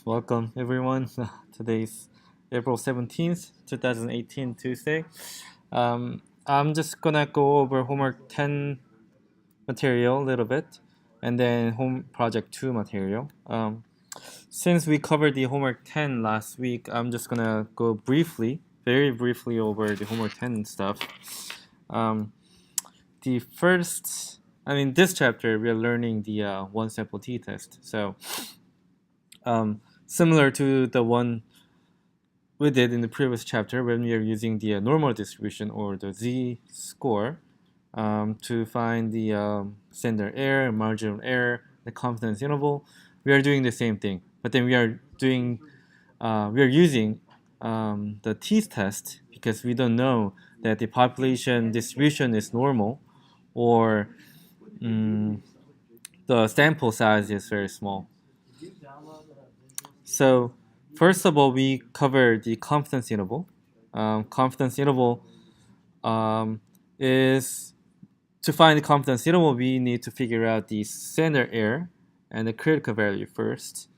Welcome everyone. Today's April 17th, 2018, Tuesday. I'm just gonna go over homework 10 material a little bit and then home project 2 material. Since we covered the homework 10 last week, I'm just gonna go briefly, very briefly over the homework 10 stuff. The first, this chapter we are learning the one sample t-test. So similar to the one we did in the previous chapter when we are using the normal distribution or the z-score to find the standard error, marginal error, the confidence interval. We are doing the same thing, but then we are using the t-test because we don't know that the population distribution is normal or the sample size is very small. So first of all, we cover the confidence interval. Confidence interval is to find the confidence interval, we need to figure out the standard error and the critical value first.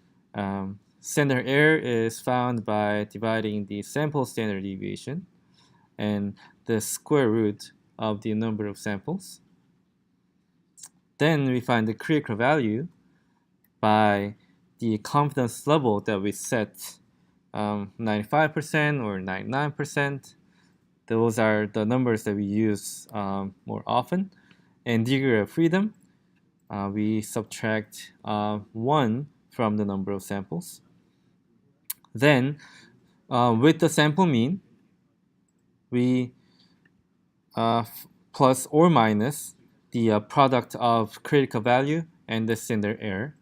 Standard error is found by dividing the sample standard deviation and the square root of the number of samples. Then we find the critical value by the confidence level that we set, 95% or 99%. Those are the numbers that we use more often. And degree of freedom, we subtract 1 from the number of samples. Then, with the sample mean, we plus or minus the product of critical value and the standard error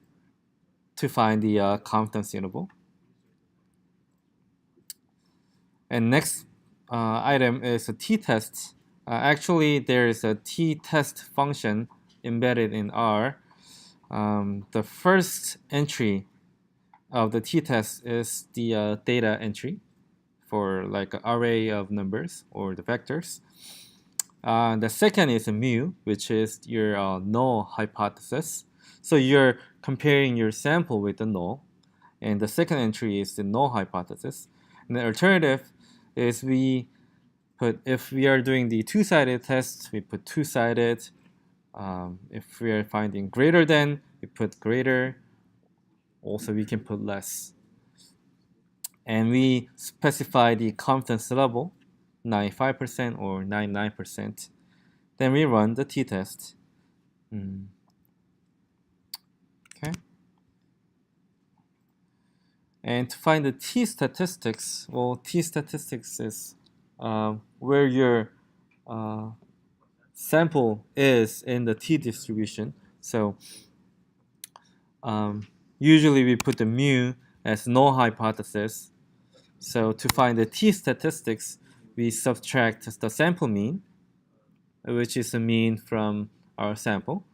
to find the confidence interval. And next item is a t-test. Actually, there is a t-test function embedded in R. The first entry of the t-test is the data entry for like an array of numbers or the vectors. The second is a mu, which is your null hypothesis. So you're comparing your sample with the null. And the second entry is the null hypothesis. And the alternative is if we are doing the two-sided test, we put two-sided. If we are finding greater than, we put greater. Also, we can put less. And we specify the confidence level, 95% or 99%. Then we run the t-test. Okay. And to find the t-statistics, well, t-statistics is where your sample is in the t-distribution. So usually we put the mu as null hypothesis. So to find the t-statistics, we subtract the sample mean, which is the mean from our sample,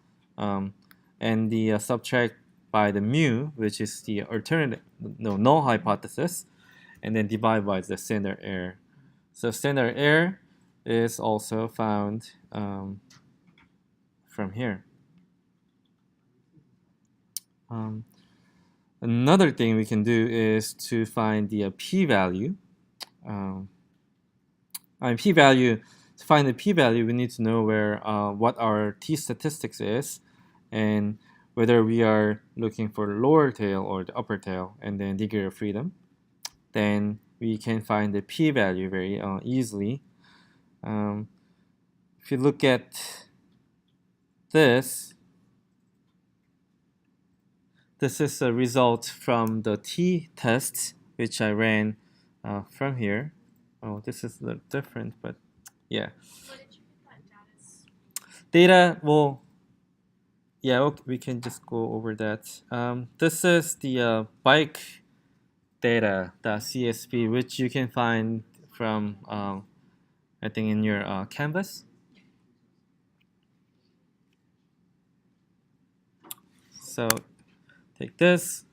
and the subtract by the mu, which is the null hypothesis, and then divide by the standard error. So standard error is also found from here. Another thing we can do is to find the p-value. P-value. To find the p-value, we need to know what our t-statistics is, and whether we are looking for the lower tail or the upper tail, and then degree of freedom. Then we can find the p-value very easily. If you look at this is a result from the t-test, which I ran from here. Oh, this is a little different, but yeah. What did you get that data? Well, yeah, okay, we can just go over that. This is the bike data.csv, which you can find from, I think, in your Canvas. So take this,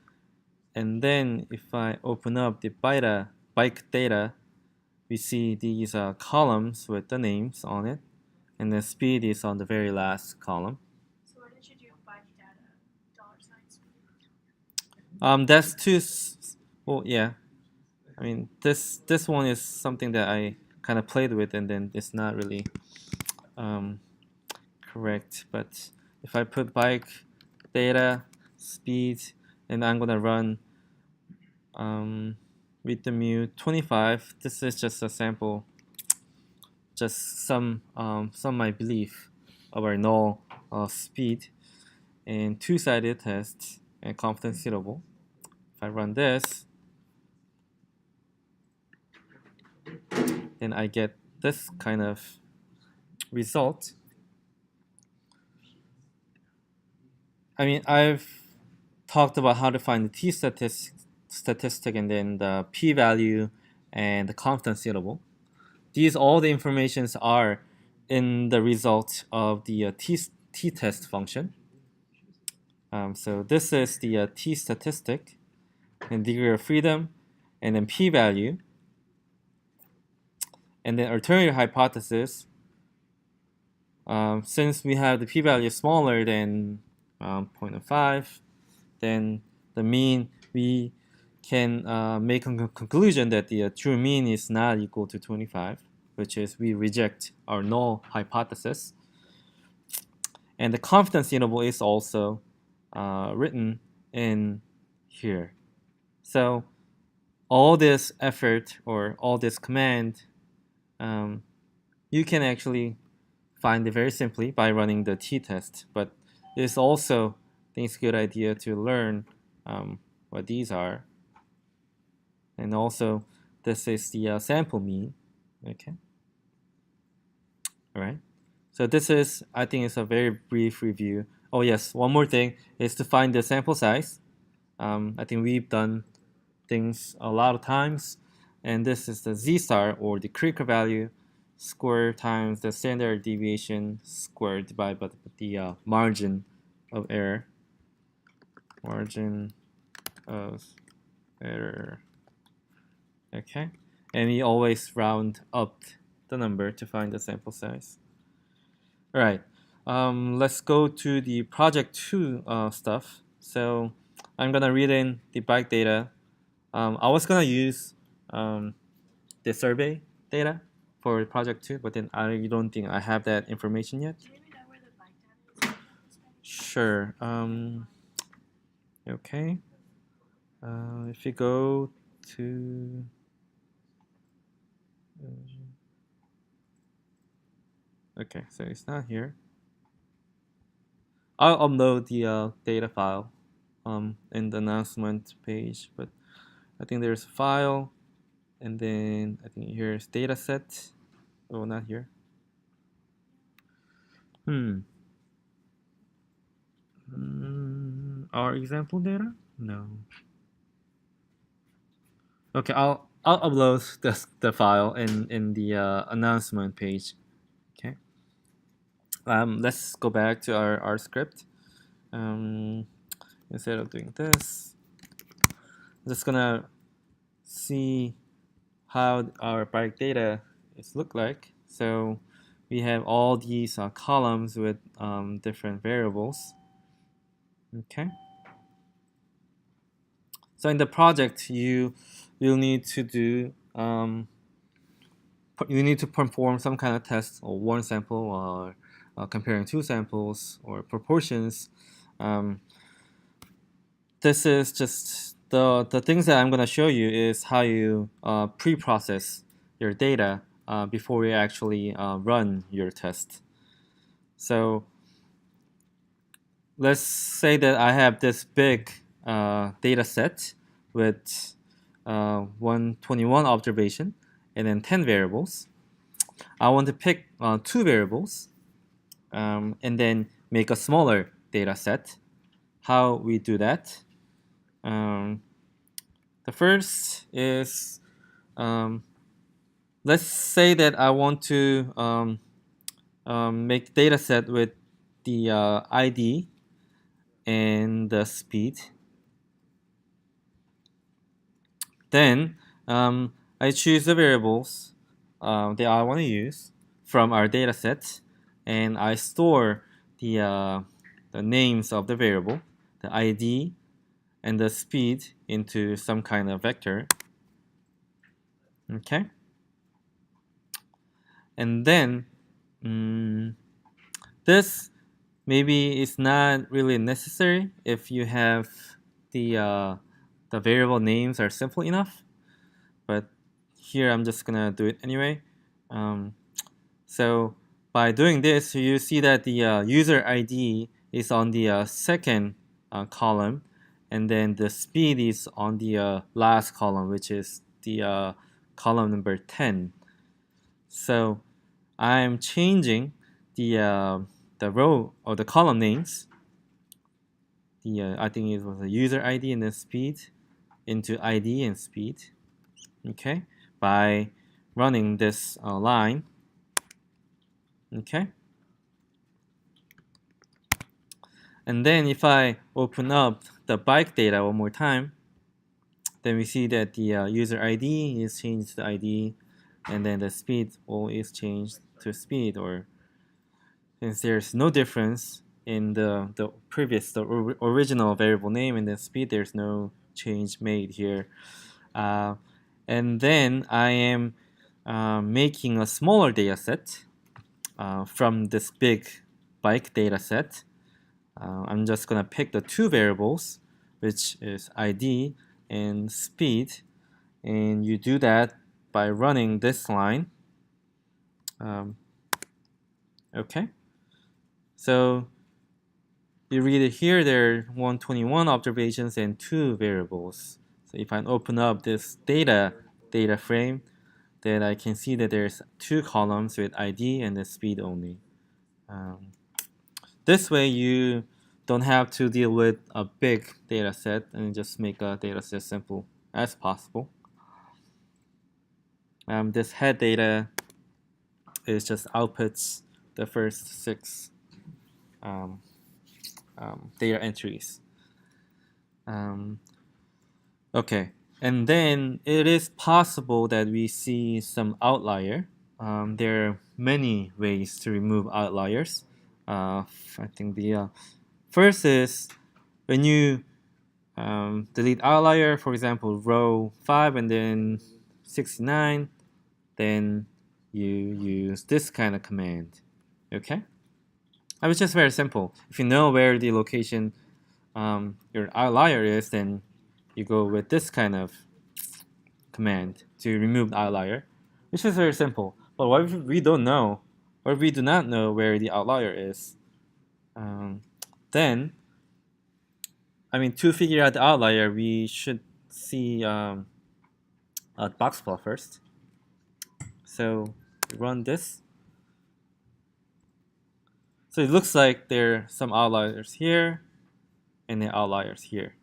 and then if I open up the bike data, we see these columns with the names on it, and the speed is on the very last column. So why did you do bike data $? That's Well, yeah. I mean, this one is something that I kind of played with, and then it's not really um, correct. But if I put bike data, speed, and I'm gonna run with the mu 25. This is just a sample, just some my belief of our null speed and two-sided test and confidence interval. If I run this, then I get this kind of result. I mean, I've talked about how to find the statistic and then the p-value and the confidence interval. These all the informations are in the result of the t-test function. So this is the t-statistic and degree of freedom and then p-value and then alternative hypothesis. Since we have the p-value smaller than 0.05, then the mean, we can make a conclusion that the true mean is not equal to 25, which is we reject our null hypothesis. And the confidence interval is also written in here. So all this effort or all this command, you can actually find it very simply by running the t-test. But it's also, I think it's a good idea to learn what these are. And also, this is the sample mean. Okay. All right. So this is, I think it's a very brief review. Oh yes, one more thing is to find the sample size. I think we've done things a lot of times. And this is the z star or the Krika value squared times the standard deviation squared divided by the margin of error. Margin of error. Okay. And we always round up the number to find the sample size. All right. Let's go to the project 2 stuff. So I'm going to read in the bike data. I was going to use the survey data for project 2, but then I don't think I have that information yet. Can we know where the bike data is? Sure. Okay. If you go to okay, so it's not here. I'll upload the data file in the announcement page, but I think there's a file, and then I think here's data set. Oh, not here. Our example data? No. Okay, I'll upload the file in the announcement page. Okay. Let's go back to our script. Instead of doing this, I'm just gonna see how our bike data is look like. So we have all these columns with different variables. Okay. So in the project, you will need to do you need to perform some kind of test or one sample or comparing two samples or proportions. This is just the things that I'm going to show you is how you pre-process your data before you actually run your test. So let's say that I have this big data set with 121 observation and then 10 variables. I want to pick two variables and then make a smaller data set. How we do that? The first is let's say that I want to make data set with the ID and the speed. Then I choose the variables that I want to use from our data set, and I store the names of the variable, the ID, and the speed into some kind of vector. Okay. And then this maybe is not really necessary if you have the variable names are simple enough. But here I'm just gonna do it anyway. So by doing this, you see that the user ID is on the second column, and then the speed is on the last column, which is the column number 10. So I'm changing the row or the column names. I think it was a user ID and then speed into ID and speed. Okay, by running this line. Okay. And then if I open up the bike data one more time, then we see that the user ID is changed to ID, and then the speed is changed to speed, or since there's no difference in the previous, the original variable name and the speed, there's no change made here. And then I am making a smaller data set from this big bike data set. I'm just going to pick the two variables, which is ID and speed. And you do that by running this line. Okay. So you read it here, there are 121 observations and two variables. So if I open up this data frame, then I can see that there's two columns with ID and the speed only. This way you don't have to deal with a big data set and just make a data set simple as possible. This head data is just outputs the first 6 data entries. Okay, and then it is possible that we see some outlier. There are many ways to remove outliers. I think the first is when you delete outlier, for example, row 5 and then 69, then you use this kind of command. Okay? It's just very simple. If you know where the location your outlier is, then you go with this kind of command to remove the outlier, which is very simple. But what if we don't know, or if we do not know where the outlier is, then, to figure out the outlier, we should see a box plot first. So run this. So it looks like there are some outliers here and the outliers here.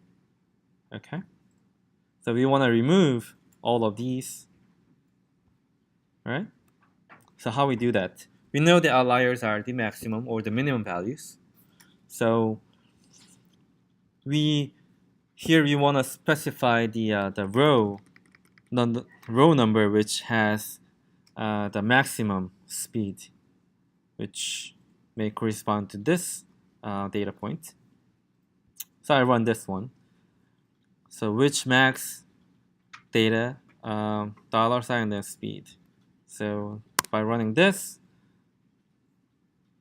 Okay. So we want to remove all of these. All right. So how we do that? We know the outliers are the maximum or the minimum values. So we want to specify the row number which has the maximum speed, which may correspond to this data point. So I run this one. So which max data $sign and then speed. So by running this,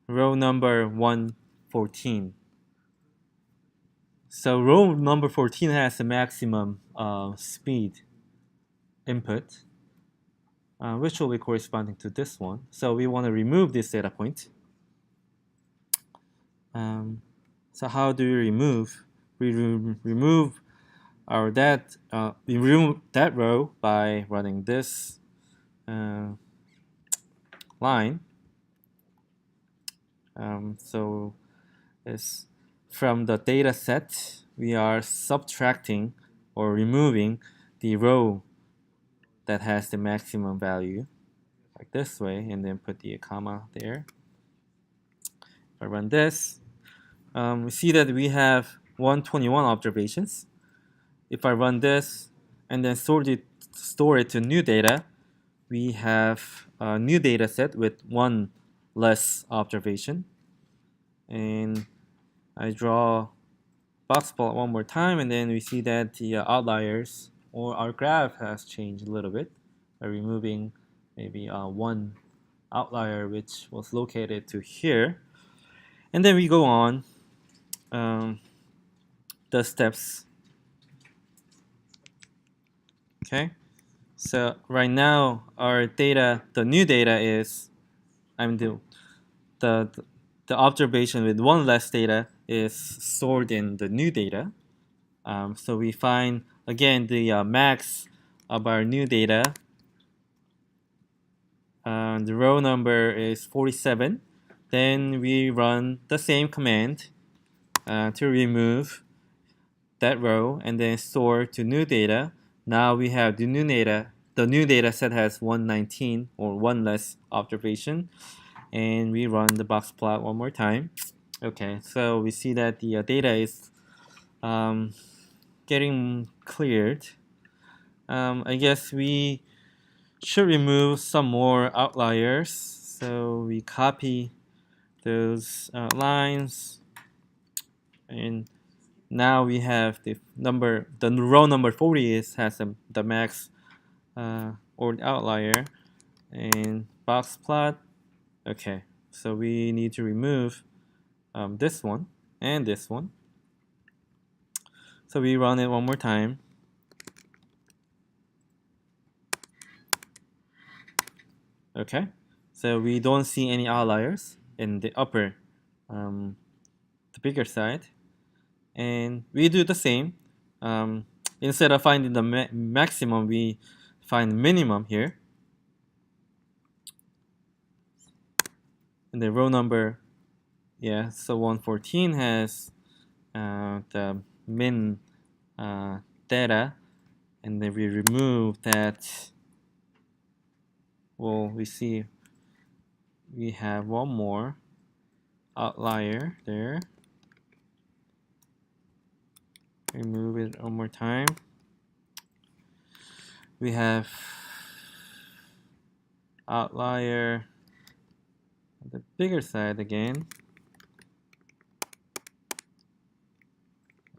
row number 114. So row number 14 has the maximum speed input, which will be corresponding to this one. So we want to remove this data point. So how do we remove? We remove we remove that row by running this line. So it's from the data set, we are subtracting or removing the row that has the maximum value, like this way, and then put the comma there. If I run this, we see that we have 121 observations. If I run this and then store it to new data, we have a new data set with one less observation. And I draw box plot one more time, and then we see that the outliers or our graph has changed a little bit by removing maybe one outlier which was located to here. And then we go on the steps. Okay, so right now our data, the new data is, the the observation with one less data is stored in the new data. So we find again the max of our new data. The row number is 47. Then we run the same command to remove that row and then store to new data. Now we have the new data. The new data set has 119 or one less observation. And we run the box plot one more time. Okay, so we see that the data is getting cleared. I guess we should remove some more outliers. So we copy those lines, and now we have the row number 40 has the max or the outlier, and box plot. Okay, so we need to remove this one and this one. So we run it one more time. Okay, so we don't see any outliers in the upper, the bigger side, and we do the same. Instead of finding the maximum, we find minimum here. And the row number, yeah, so 114 has the min data, and then we remove that. Well, we see we have one more outlier there. Remove it one more time. We have outlier on the bigger side again.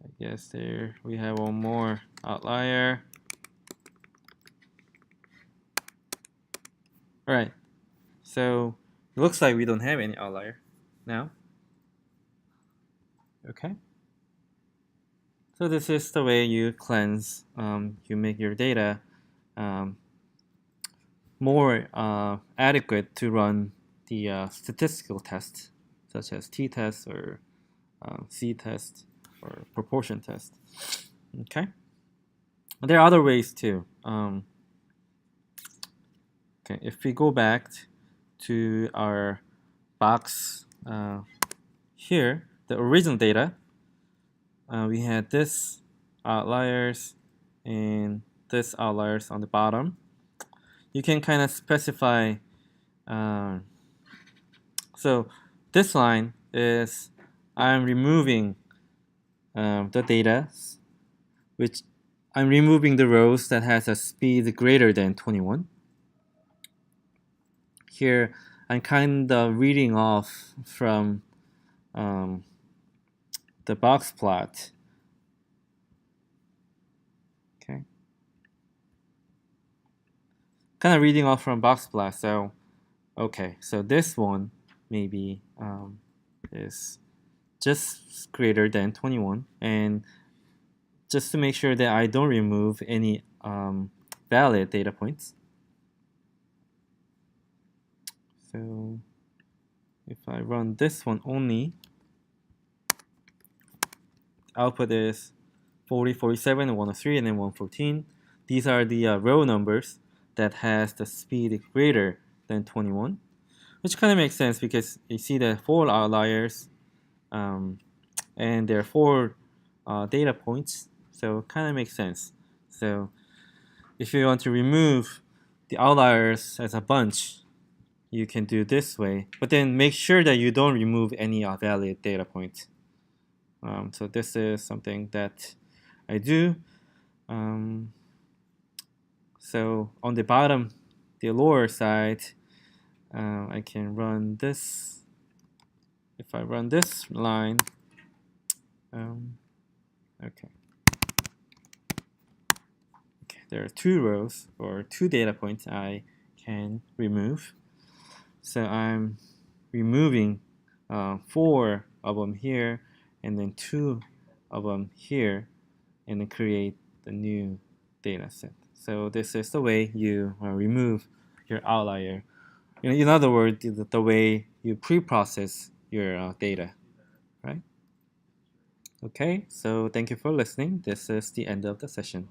I guess there we have one more outlier. All right, so it looks like we don't have any outlier now. Okay. So this is the way you cleanse, you make your data more adequate to run the statistical tests, such as t-test or c-test or proportion test. Okay. There are other ways too. Okay, if we go back to our box here, the original data, we had this outliers and this outliers on the bottom. You can kind of specify. So this line is I'm removing the data, which I'm removing the rows that has a speed greater than 21. Here I'm kind of reading off from the box plot. Okay, kind of reading off from box plot. So okay, so this one maybe is just greater than 21, and just to make sure that I don't remove any valid data points. So if I run this one only, output is 40, 47, 103, and then 114. These are the row numbers that has the speed greater than 21, which kind of makes sense because you see the 4 outliers, and there are 4 data points, so it kind of makes sense. So if you want to remove the outliers as a bunch, you can do this way, but then make sure that you don't remove any valid data points. So this is something that I do. So on the bottom, the lower side, I can run this. If I run this line, Okay. Okay, there are two rows or two data points I can remove. So I'm removing 4 of them here and then 2 of them here and then create the new data set. So this is the way you remove your outlier. In other words, the way you pre-process your data, right? Okay, so thank you for listening. This is the end of the session.